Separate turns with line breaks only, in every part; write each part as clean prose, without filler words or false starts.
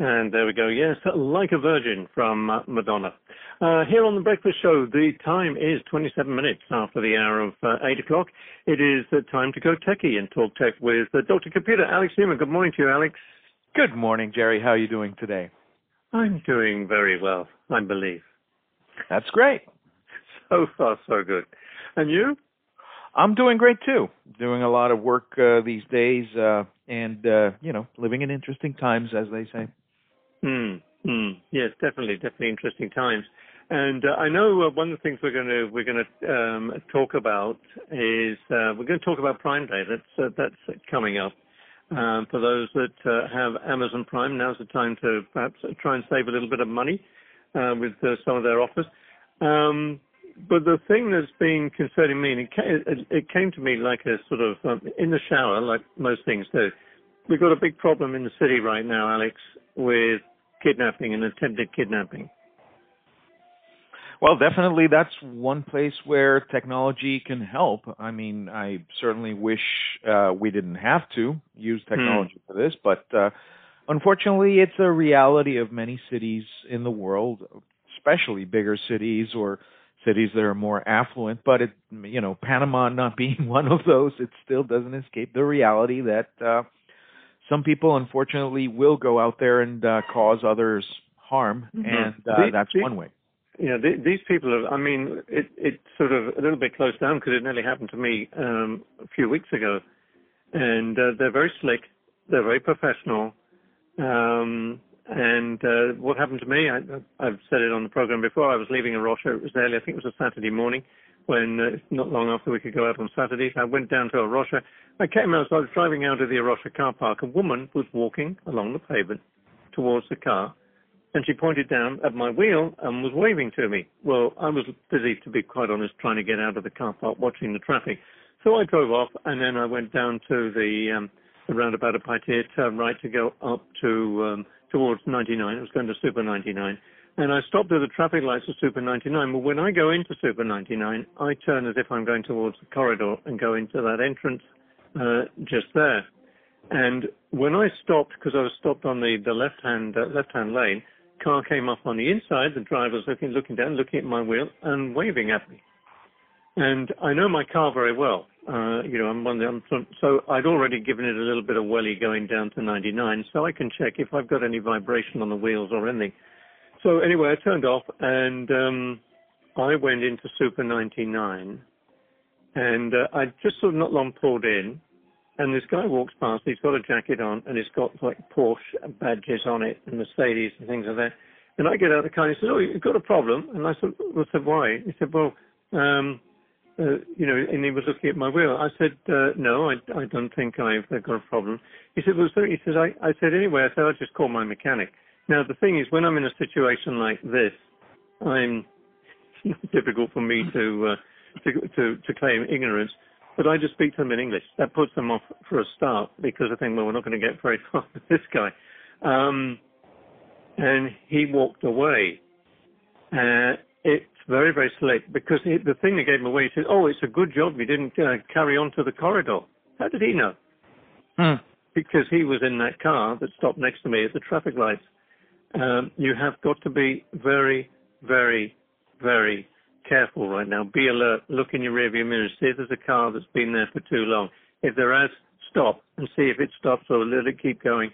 And there we go. Yes, Like a Virgin from Madonna. Here on The Breakfast Show, the time is 27 minutes after the hour of 8 o'clock. It is time to go techie and talk tech with Dr. Computer, Alex Newman. Good morning to you, Alex.
Good morning, Jerry. How are you doing today?
I'm doing very well, I believe.
That's great.
So far, so good. And you?
I'm doing great, too. Doing a lot of work these days and, living in interesting times, as they say.
Yes, definitely interesting times. And I know one of the things we're going to talk about is we're going to talk about Prime Day. That's coming up. For those that have Amazon Prime, now's the time to perhaps try and save a little bit of money with some of their offers. But the thing that's been concerning me, and it came to me like a sort of in the shower, like most things do. We've got a big problem in the city right now, Alex, with kidnapping and attempted kidnapping.
Well, definitely that's one place where technology can help. I mean, I certainly wish we didn't have to use technology for this, but unfortunately it's a reality of many cities in the world, especially bigger cities or cities that are more affluent. But, Panama not being one of those, it still doesn't escape the reality that some people, unfortunately, will go out there and cause others harm, and that's one way.
These people are, it's sort of a little bit close down because it nearly happened to me a few weeks ago. And they're very slick. They're very professional. What happened to me, I've said it on the program before, I was leaving a Rocha. It was early, I think it was a Saturday morning, when not long after we could go out on Saturdays. I went down to a Rocha. I was driving out of the Rocha car park. A woman was walking along the pavement towards the car, and she pointed down at my wheel and was waving to me. Well, I was busy, to be quite honest, trying to get out of the car park, watching the traffic. So I drove off, and then I went down to the roundabout of Paitier, turned right to go up to towards 99. It was going to Super 99. And I stopped at the traffic lights of Super 99. But when I go into Super 99, I turn as if I'm going towards the corridor and go into that entrance just there. And when I stopped, because I was stopped on the left-hand lane, car came up on the inside. The driver was looking down, looking at my wheel and waving at me. And I know my car very well. So I'd already given it a little bit of welly going down to 99, so I can check if I've got any vibration on the wheels or anything. So anyway, I turned off and I went into Super 99, and I just sort of not long pulled in, and this guy walks past. He's got a jacket on, and he's got like Porsche badges on it, and Mercedes and things like that. And I get out of the car, and he says, "Oh, you've got a problem?" And I said, "Why?" He said, "Well, and he was looking at my wheel." I said, "No, I don't think I've got a problem." He said, I said, "Anyway," I said, "I'll just call my mechanic." Now, the thing is, when I'm in a situation like this, it's not difficult for me to claim ignorance, but I just speak to them in English. That puts them off for a start, because I think, well, we're not going to get very far with this guy. And he walked away. It's very, very slick, because the thing that gave him away, he said, "Oh, it's a good job you didn't carry on to the corridor." How did he know? Because he was in that car that stopped next to me at the traffic lights. You have got to be very, very, very careful right now. Be alert. Look in your rearview mirror. See if there's a car that's been there for too long. If there is, stop and see if it stops or let it keep going.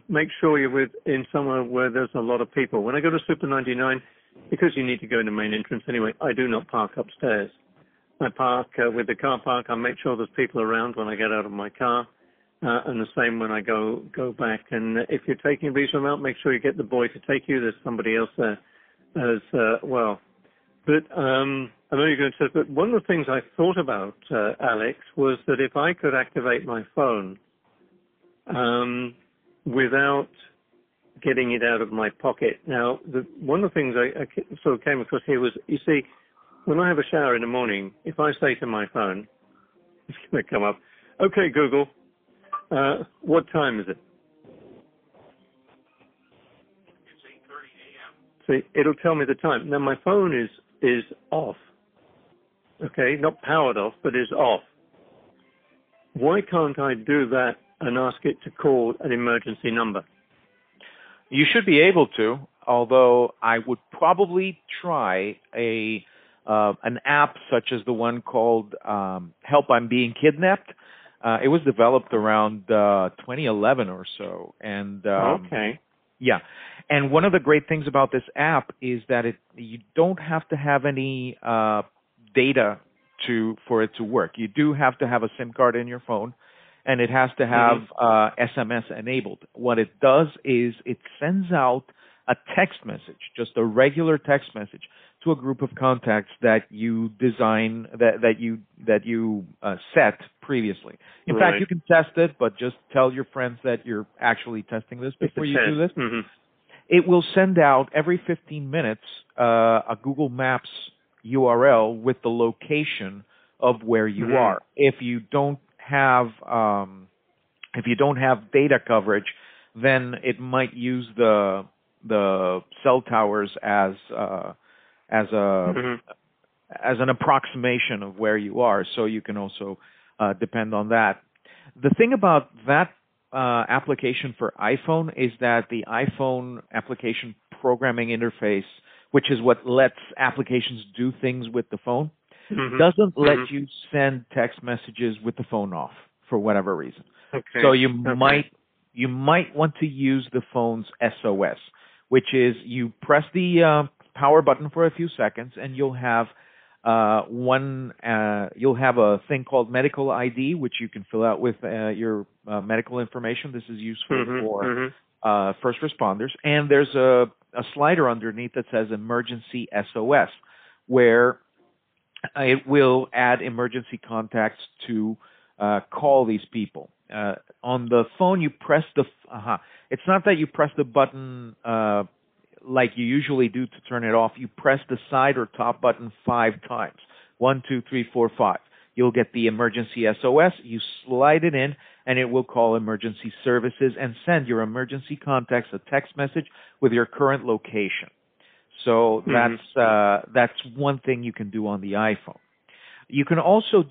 Make sure you're in somewhere where there's a lot of people. When I go to Super 99, because you need to go in the main entrance anyway, I do not park upstairs. I park with the car park. I make sure there's people around when I get out of my car, and the same when I go back. And if you're taking a reasonable amount, make sure you get the boy to take you. There's somebody else there as well. But I know you're going to say, but one of the things I thought about, Alex, was that if I could activate my phone without getting it out of my pocket. Now, one of the things I sort of came across here was, you see, when I have a shower in the morning, if I say to my phone, it's going to come up, "Okay, Google, what time is it?" It's 8:30 a.m. See, it'll tell me the time. Now, my phone is off. Okay, not powered off, but is off. Why can't I do that and ask it to call an emergency number?
You should be able to, although I would probably try an app such as the one called Help I'm Being Kidnapped. It was developed around 2011 or so, and
Okay.
yeah. And one of the great things about this app is that you don't have to have any data for it to work. You do have to have a SIM card in your phone, and it has to have SMS enabled. What it does is it sends out a text message, just a regular text message, to a group of contacts that you design that you set previously. In fact, you can test it, but just tell your friends that you're actually testing this before you do this.
Mm-hmm.
It will send out every 15 minutes a Google Maps URL with the location of where you are. If you don't have data coverage, then it might use the cell towers as an approximation of where you are, so you can also depend on that. The thing about that application for iPhone is that the iPhone application programming interface, which is what lets applications do things with the phone, doesn't let you send text messages with the phone off for whatever reason.
Okay.
So you might want to use the phone's SOS, which is you press the power button for a few seconds, and you'll have you'll have a thing called medical ID, which you can fill out with your medical information. This is useful for first responders. And there's a slider underneath that says Emergency SOS, where it will add emergency contacts to call these people. On the phone, you press it's not that you press the button like you usually do to turn it off. You press the side or top button 5 times. 1, 2, 3, 4, 5. You'll get the emergency SOS. You slide it in, and it will call emergency services and send your emergency contacts a text message with your current location. So that's one thing you can do on the iPhone. You can also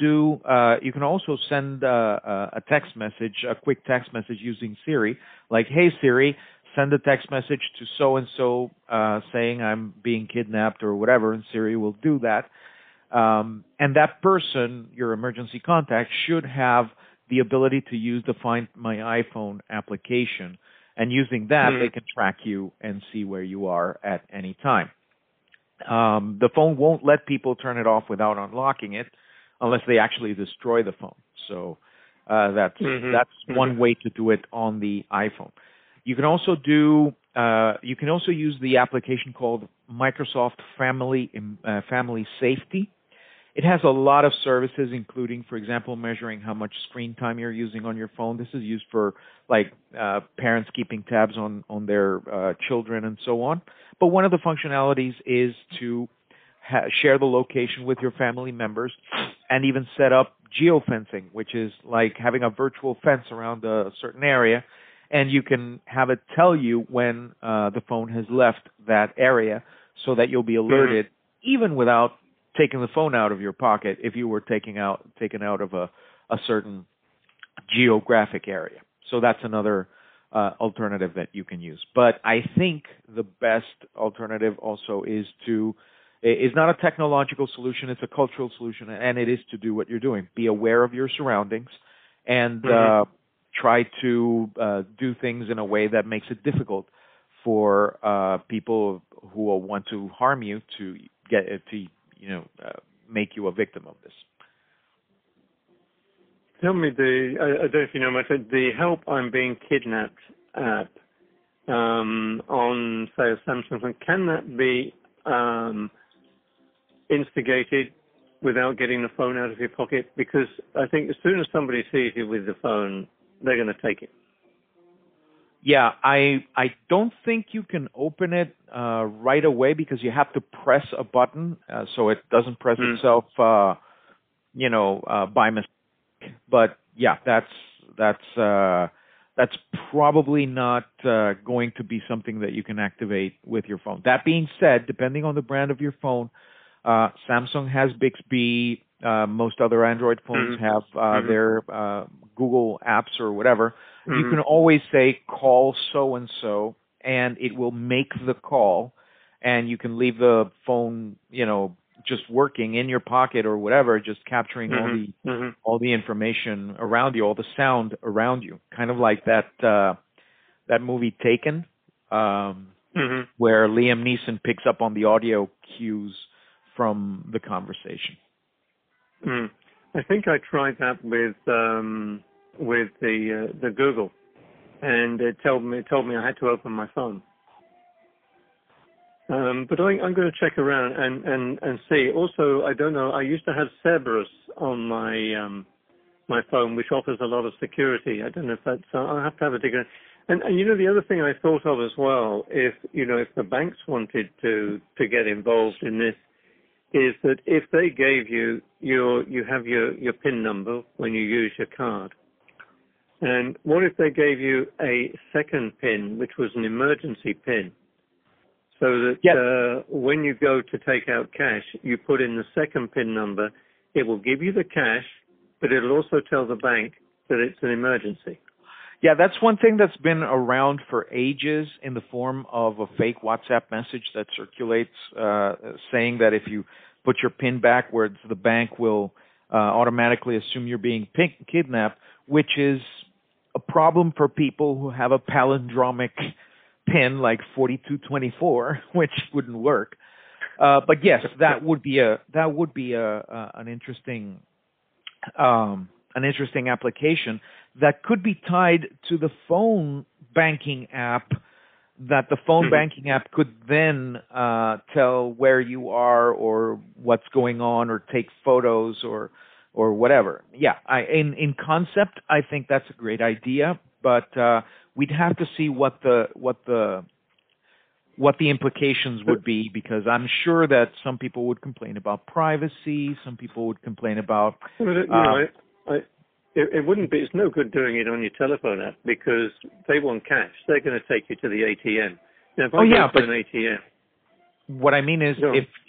send a text message, a quick text message using Siri, like, "Hey Siri, send a text message to so-and-so saying I'm being kidnapped," or whatever, and Siri will do that. And that person, your emergency contact, should have the ability to use the Find My iPhone application. And using that, they can track you and see where you are at any time. The phone won't let people turn it off without unlocking it unless they actually destroy the phone. So that's one way to do it on the iPhone. You can also use the application called Microsoft Family Safety. It has a lot of services, including, for example, measuring how much screen time you're using on your phone. This is used for parents keeping tabs on their children and so on. But one of the functionalities is to share the location with your family members and even set up geofencing, which is like having a virtual fence around a certain area, and you can have it tell you when the phone has left that area so that you'll be alerted even without taking the phone out of your pocket if you were taken out of a certain geographic area. So that's another alternative that you can use. But I think the best alternative also is not a technological solution, it's a cultural solution, and it is to do what you're doing. Be aware of your surroundings and try to do things in a way that makes it difficult for people who will want to harm you to make you a victim of this.
Tell me, I don't know if you know much, the Help I'm Being Kidnapped app on, say, a Samsung, can that be instigated without getting the phone out of your pocket? Because I think as soon as somebody sees you with the phone, they're going to take it.
Yeah, I don't think you can open it right away because you have to press a button so it doesn't press itself, by mistake. But yeah, that's probably not going to be something that you can activate with your phone. That being said, depending on the brand of your phone, Samsung has Bixby. Most other Android phones have their Google apps or whatever. You can always say, call so-and-so, and it will make the call, and you can leave the phone, just working in your pocket or whatever, just capturing all the information around you, all the sound around you, kind of like that movie Taken, where Liam Neeson picks up on the audio cues from the conversation.
I think I tried that with the Google, and it told me I had to open my phone. But I'm going to check around and see. Also, I don't know. I used to have Cerberus on my phone, which offers a lot of security. I don't know if that's. I'll have to have a dig. And the other thing I thought of as well, if the banks wanted to get involved in this, is that if they gave you have your PIN number when you use your card, and what if they gave you a second PIN, which was an emergency PIN, so that when you go to take out cash, you put in the second PIN number, it will give you the cash, but it'll also tell the bank that it's an emergency.
Yeah, that's one thing that's been around for ages in the form of a fake WhatsApp message that circulates saying that if you put your PIN backwards, the bank will automatically assume you're being kidnapped, which is a problem for people who have a palindromic PIN like 4224, which wouldn't work. But yes, that would be an interesting application that could be tied to the phone banking app, that the phone banking app could then tell where you are or what's going on or take photos or whatever. Yeah, in concept, I think that's a great idea, but we'd have to see what the implications would be, because I'm sure that some people would complain about privacy, some people would complain about.
It wouldn't be. It's no good doing it on your telephone app because they want cash. They're going to take you to the ATM. Now, if I go to an ATM.
What I mean is,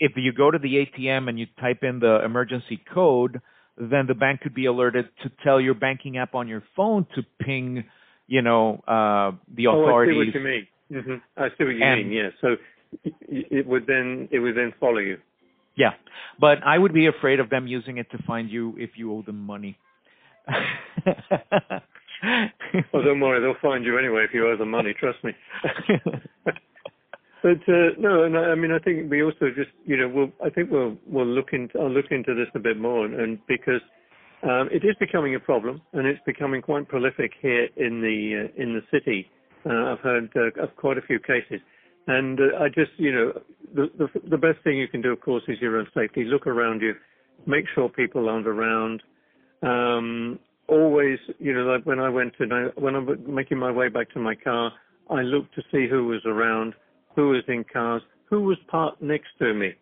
if you go to the ATM and you type in the emergency code, then the bank could be alerted to tell your banking app on your phone to ping, the authorities.
Oh, I see what you mean. I see what you mean. Yeah. So it would then follow you.
Yeah, but I would be afraid of them using it to find you if you owe them money.
Well, don't worry, they'll find you anyway if you owe them money. Trust me. But no, and I mean, I think we also just, we'll look into this a bit more, and because it is becoming a problem, and it's becoming quite prolific here in the city. I've heard of quite a few cases, and I just, the best thing you can do, of course, is your own safety. Look around you, make sure people aren't around. Always, like when I'm making my way back to my car, I look to see who was around, who was in cars, who was parked next to me.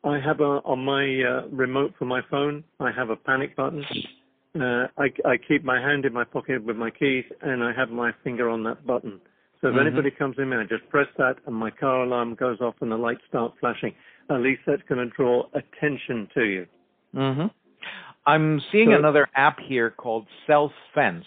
I have on my remote for my phone, I have a panic button. I keep my hand in my pocket with my keys, and I have my finger on that button. So if anybody comes in, I just press that, and my car alarm goes off, and the lights start flashing. At least that's going to draw attention to you.
I'm seeing another app here called Self-Fence.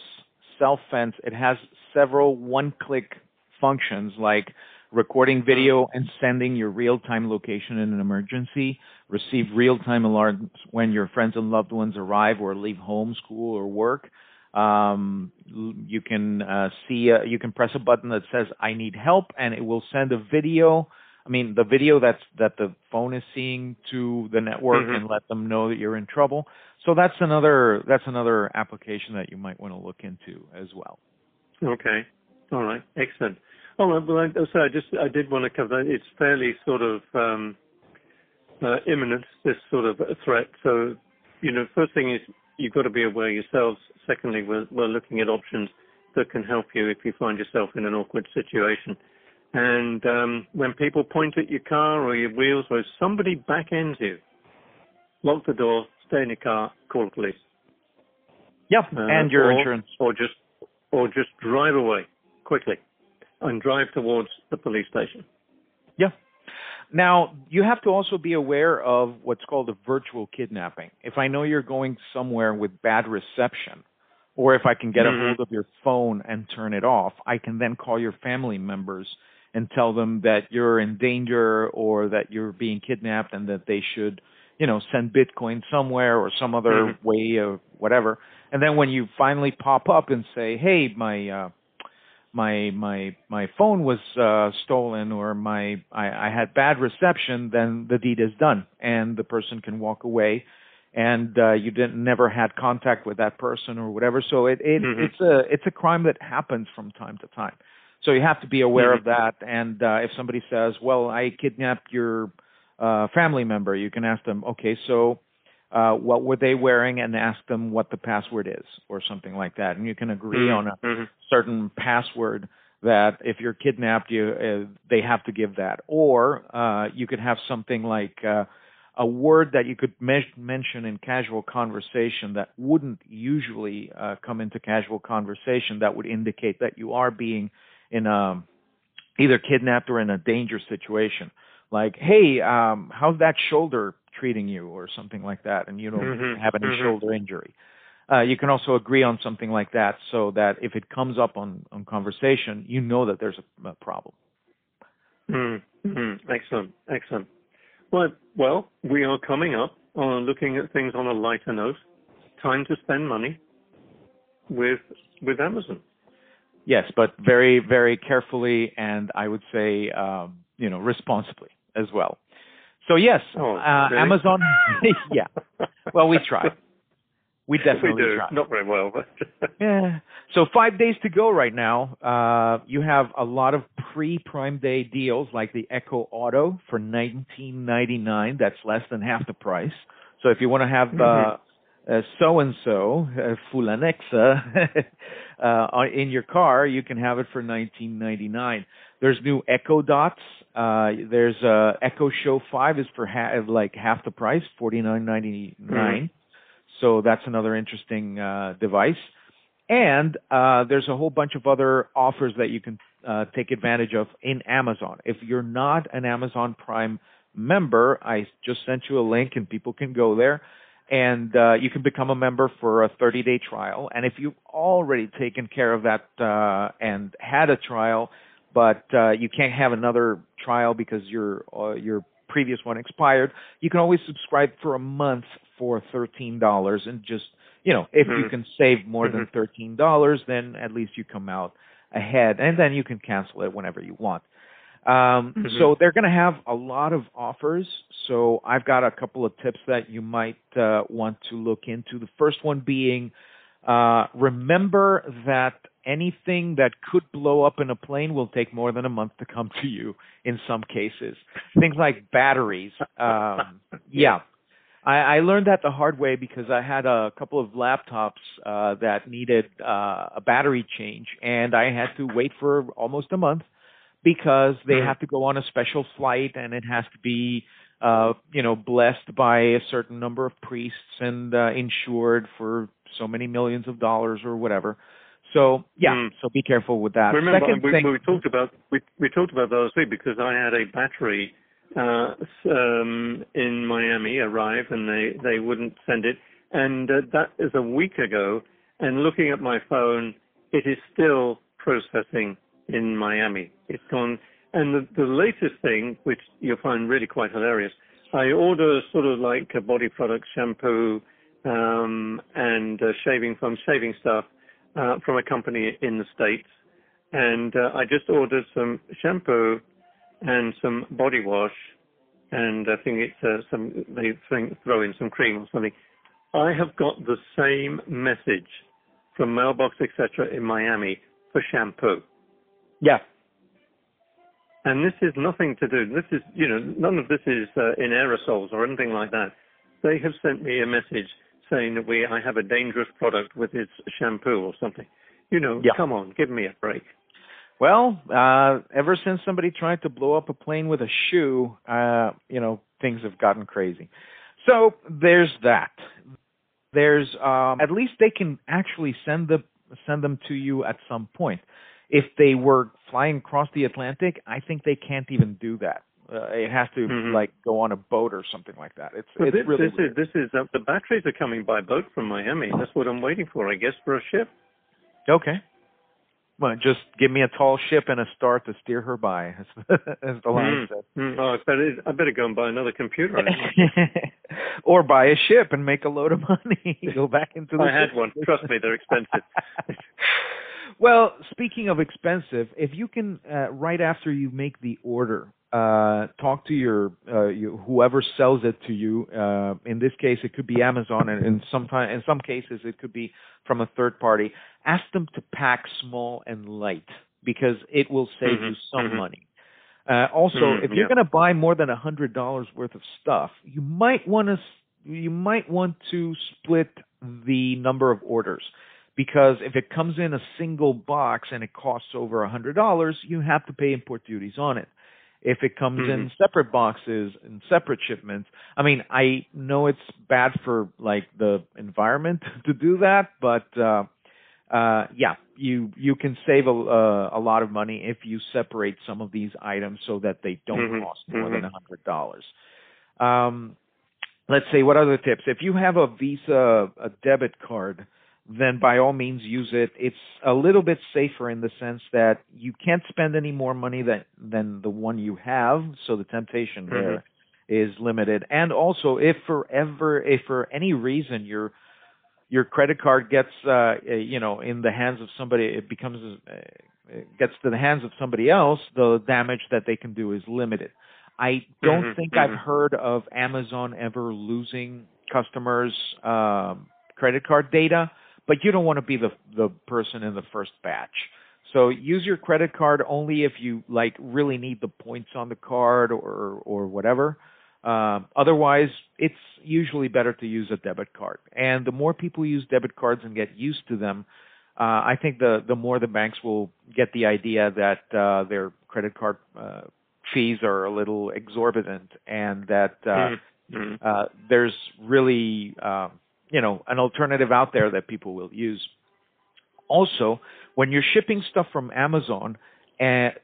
Self-Fence, it has several one-click functions like recording video and sending your real-time location in an emergency, receive real-time alarms when your friends and loved ones arrive or leave home, school, or work. You can you can press a button that says "I need help," and it will send a video. I mean, the video that the phone is seeing to the network and let them know that you're in trouble. So that's another application that you might want to look into as well.
Okay. All right. Excellent. Oh, well, I did want to cover that. It's fairly sort of imminent, this sort of threat. So, first thing is you've got to be aware yourselves. Secondly, we're looking at options that can help you if you find yourself in an awkward situation. And when people point at your car or your wheels, or if somebody back ends you, lock the door, stay in your car, call the police.
Yep, and your insurance.
Or just drive away quickly and drive towards the police station.
Yeah. Now, you have to also be aware of what's called a virtual kidnapping. If I know you're going somewhere with bad reception, or if I can get a hold of your phone and turn it off, I can then call your family members and tell them that you're in danger or that you're being kidnapped and that they should, send Bitcoin somewhere or some other way of whatever. And then when you finally pop up and say, hey, my phone was stolen, or I had bad reception, then the deed is done and the person can walk away, and you never had contact with that person or whatever. So it's a crime that happens from time to time. So you have to be aware of that. And if somebody says, well, I kidnapped your family member, you can ask them, okay, so what were they wearing, and ask them what the password is or something like that. And you can agree on a certain password that if you're kidnapped, they have to give that. Or you could have something like a word that you could mention in casual conversation that wouldn't usually come into casual conversation, that would indicate that you are being in either kidnapped or in a dangerous situation. Like, hey, how's that shoulder treating you, or something like that, and you don't have any shoulder injury. You can also agree on something like that, so that if it comes up on conversation, you know that there's a problem.
Excellent. Well, we are coming up on looking at things on a lighter note. Time to spend money with Amazon.
Yes, but very, very carefully, and I would say, responsibly as well. So yes,
really?
Amazon. Yeah. Well, we try. We definitely try.
Not very well, but
yeah. So 5 days to go right now. You have a lot of pre-Prime Day deals, like the Echo Auto for $19.99. That's less than half the price. So if you want to have so-and-so, Fulanexa, in your car, you can have it for $19.99. There's new Echo Dots. There's Echo Show 5 is for half the price, $49.99. So that's another interesting device. And there's a whole bunch of other offers that you can take advantage of in Amazon. If you're not an Amazon Prime member, I just sent you a link and people can go there. And you can become a member for a 30-day trial. And if you've already taken care of that and had a trial, but you can't have another trial because your previous one expired, you can always subscribe for a month for $13. And just, if you can save more than $13, then at least you come out ahead. And then you can cancel it whenever you want. So they're going to have a lot of offers. So I've got a couple of tips that you might want to look into. The first one being, remember that anything that could blow up in a plane will take more than a month to come to you in some cases. Things like batteries. Yeah. I learned that the hard way because I had a couple of laptops that needed a battery change, and I had to wait for almost a month, because they have to go on a special flight, and it has to be, blessed by a certain number of priests and insured for so many millions of dollars or whatever. So so be careful with that.
Remember,
Second thing,
we talked about those things because I had a battery in Miami arrive, and they wouldn't send it, and that is a week ago. And looking at my phone, it is still processing in Miami. It's gone. And the latest thing, which you'll find really quite hilarious, I order sort of like a body product, shampoo, and shaving foam, shaving stuff from a company in the States. And I just ordered some shampoo and some body wash, and I think it's they throw in some cream or something. I have got the same message from Mailbox, etc. in Miami for shampoo.
Yeah.
And this is nothing to do. This is, none of this is in aerosols or anything like that. They have sent me a message saying that I have a dangerous product with its shampoo or something. Come on, give me a break.
Well, ever since somebody tried to blow up a plane with a shoe, things have gotten crazy. So there's that. There's at least they can actually send them to you at some point. If they were flying across the Atlantic, I think they can't even do that. It has to like go on a boat or something like that. It's really weird.
This is the batteries are coming by boat from Miami. That's what I'm waiting for, I guess, for a ship.
Okay. Well, just give me a tall ship and a star to steer her by, as the line said.
Oh, I better go and buy another computer.
Or buy a ship and make a load of money. Go back into the
I had one. Trust me, they're expensive.
Well, speaking of expensive, if you can, right after you make the order, talk to your whoever sells it to you. In this case, it could be Amazon, and in some cases, it could be from a third party. Ask them to pack small and light because it will save you some money. Also, if you're going to buy more than $100 worth of stuff, you might want to split the number of orders. Because if it comes in a single box and it costs over $100, you have to pay import duties on it. If it comes in separate boxes and separate shipments, I mean, I know it's bad for like the environment to do that, but yeah, you can save a lot of money if you separate some of these items so that they don't cost more than $100. Let's see, what other tips? If you have a Visa, a debit card, then by all means use it. It's a little bit safer in the sense that you can't spend any more money than the one you have, so the temptation there is limited. And also, if for any reason your credit card gets in the hands of somebody, it gets to the hands of somebody else, the damage that they can do is limited. I don't think I've heard of Amazon ever losing customers' credit card data. But you don't want to be the person in the first batch. So use your credit card only if you like really need the points on the card or whatever. Otherwise, it's usually better to use a debit card. And the more people use debit cards and get used to them, I think the more the banks will get the idea that their credit card fees are a little exorbitant and that there's really an alternative out there that people will use. Also, when you're shipping stuff from Amazon,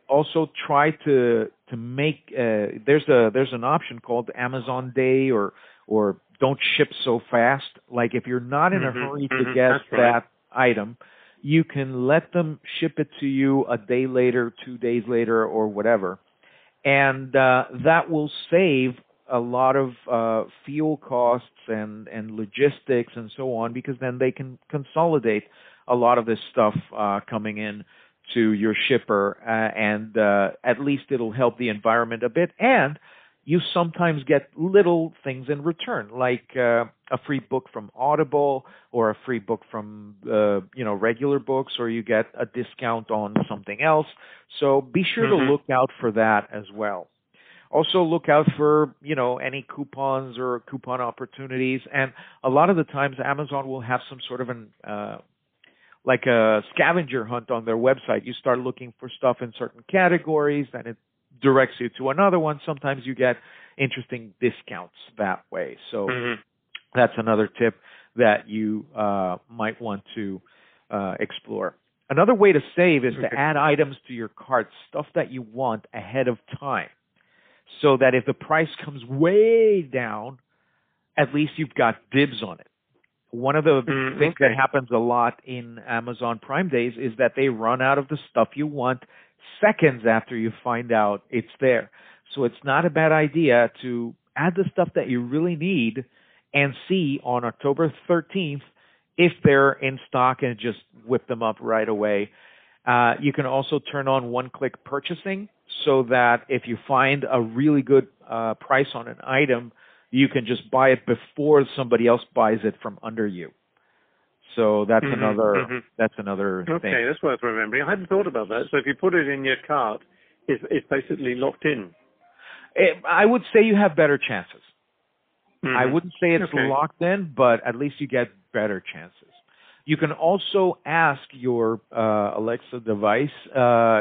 also try to make there's an option called Amazon Day or don't ship so fast. Like if you're not in a hurry to get that item, you can let them ship it to you a day later, 2 days later, or whatever, and that will save a lot of fuel costs and logistics and so on, because then they can consolidate a lot of this stuff coming in to your shipper, and at least it'll help the environment a bit. And you sometimes get little things in return, like a free book from Audible or a free book from regular books, or you get a discount on something else. So be sure to look out for that as well. Also look out for, any coupons or coupon opportunities. And a lot of the times Amazon will have some sort of like a scavenger hunt on their website. You start looking for stuff in certain categories, and it directs you to another one. Sometimes you get interesting discounts that way. So that's another tip that you might want to explore. Another way to save is to add items to your cart, stuff that you want ahead of time, so that if the price comes way down, at least you've got dibs on it. One of the things that happens a lot in Amazon Prime Days is that they run out of the stuff you want seconds after you find out it's there. So it's not a bad idea to add the stuff that you really need and see on October 13th if they're in stock and just whip them up right away. You can also turn on one-click purchasing so that if you find a really good price on an item, you can just buy it before somebody else buys it from under you. So that's another thing.
Okay, that's worth remembering. I hadn't thought about that. So if you put it in your cart, it's basically locked in.
I would say you have better chances. I wouldn't say it's locked in, but at least you get better chances. You can also ask your Alexa device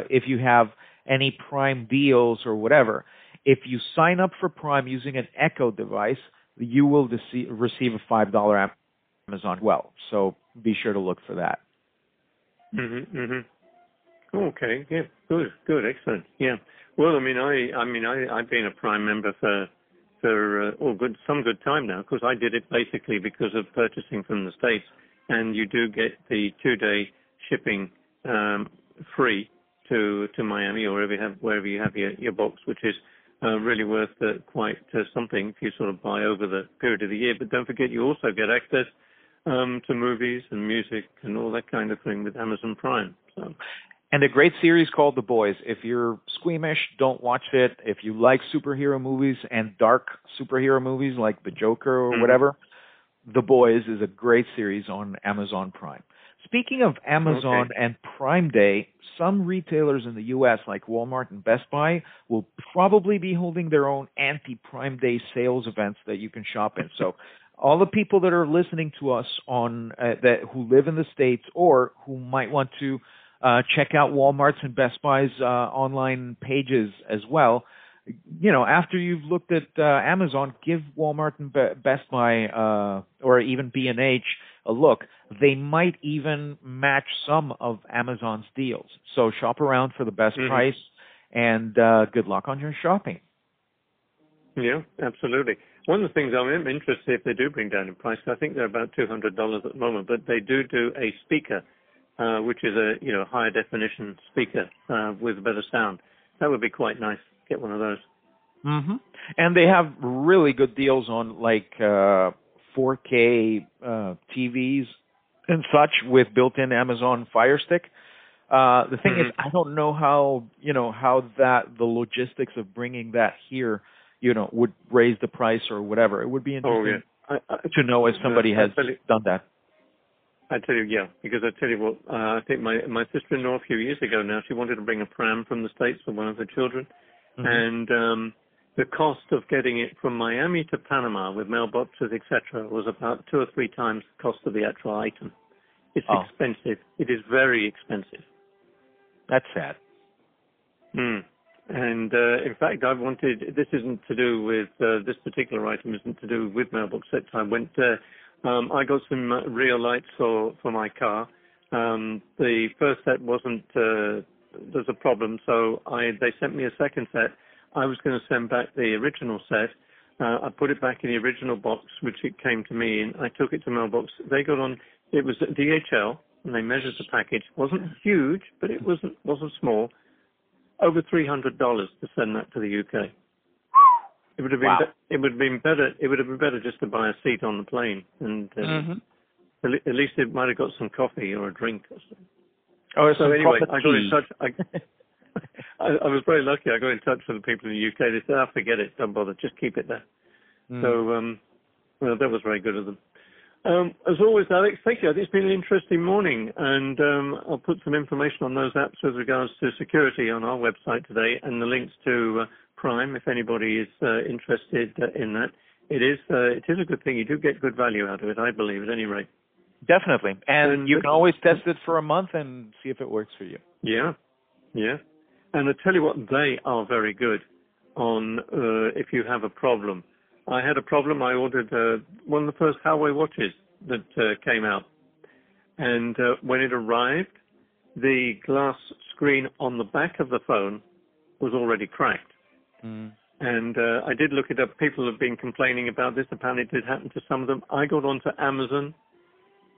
if you have any Prime deals or whatever. If you sign up for Prime using an Echo device, you will receive a $5 Amazon well. So be sure to look for that.
Okay. Yeah. Good. Good. Excellent. Yeah. Well, I've been a Prime member for some good time now, because I did it basically because of purchasing from the States, and you do get the 2-day shipping free to Miami or wherever you have your box, which is really worth quite something if you sort of buy over the period of the year. But don't forget, you also get access to movies and music and all that kind of thing with Amazon Prime. So.
And a great series called The Boys. If you're squeamish, don't watch it. If you like superhero movies and dark superhero movies like The Joker or whatever, The Boys is a great series on Amazon Prime. Speaking of Amazon and Prime Day, some retailers in the U.S. like Walmart and Best Buy will probably be holding their own anti-Prime Day sales events that you can shop in. So all the people that are listening to us who live in the States or who might want to check out Walmart's and Best Buy's online pages as well. After you've looked at Amazon, give Walmart and Best Buy or even B&H a look. They might even match some of Amazon's deals. So shop around for the best price, and good luck on your shopping.
Yeah, absolutely. One of the things I'm interested if they do bring down in price. I think they're about $200 at the moment, but they do a speaker. Which is a higher definition speaker with better sound. That would be quite nice. Get one of those.
And they have really good deals on 4K TVs and such with built-in Amazon Fire Stick. The thing is, I don't know how the logistics of bringing that here would raise the price or whatever. It would be interesting to know if somebody has done that.
I tell you, yeah, because I tell you what, I think my sister-in-law a few years ago now, she wanted to bring a pram from the States for one of her children, and the cost of getting it from Miami to Panama with mailboxes, etc., was about 2 or 3 times the cost of the actual item. It's expensive. It is very expensive.
That's sad.
And in fact, this isn't to do with, this particular item isn't to do with mailbox sets. I got some rear lights for my car. The first set wasn't, there's a problem, so they sent me a second set. I was going to send back the original set. I put it back in the original box, which it came to me in. I took it to mailbox. They got on, it was DHL, and they measured the package. It wasn't huge, but it wasn't small. Over $300 to send that to the UK. It would have been. It would have been better. It would have been better just to buy a seat on the plane, and at least it might have got some coffee or a drink or something.
Oh,
so anyway, I got in touch. I was very lucky. I got in touch with the people in the UK. They said, forget it. Don't bother. Just keep it there." So that was very good of them. As always, Alex, thank you. It's been an interesting morning, and I'll put some information on those apps with regards to security on our website today, and the links to Prime, if anybody is interested in that. It is a good thing. You do get good value out of it, I believe, at any rate.
Definitely. And you can always test it for a month and see if it works for you.
Yeah. And I tell you what, they are very good on if you have a problem. I had a problem. I ordered one of the first Huawei watches that came out. And when it arrived, the glass screen on the back of the phone was already cracked. And I did look it up. People have been complaining about this. Apparently it did happen to some of them. I got onto Amazon.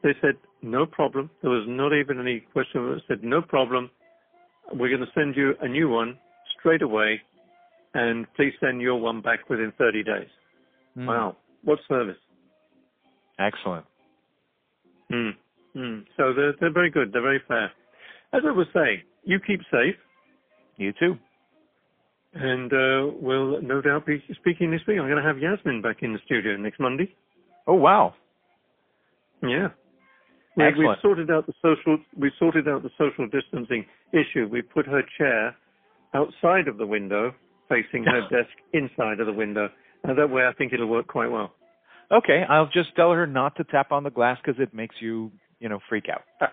They said, no problem. There was not even any question. They said, no problem. We're going to send you a new one straight away. And please send your one back within 30 days. Wow. What service.
Excellent.
So they're very good. They're very fair. As I was saying, you keep safe.
You too.
And we'll no doubt be speaking this week. I'm going to have Yasmin back in the studio next Monday.
Oh, wow.
Yeah.
Excellent.
We've sorted out the social distancing issue. We put her chair outside of the window, facing her desk inside of the window. And that way I think it'll work quite well.
Okay, I'll just tell her not to tap on the glass because it makes you, freak out.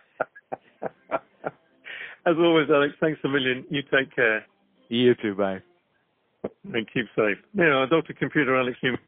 As always, Alex, thanks a million. You take care.
You too, bye.
And keep safe. Dr. Computer Alex Newman.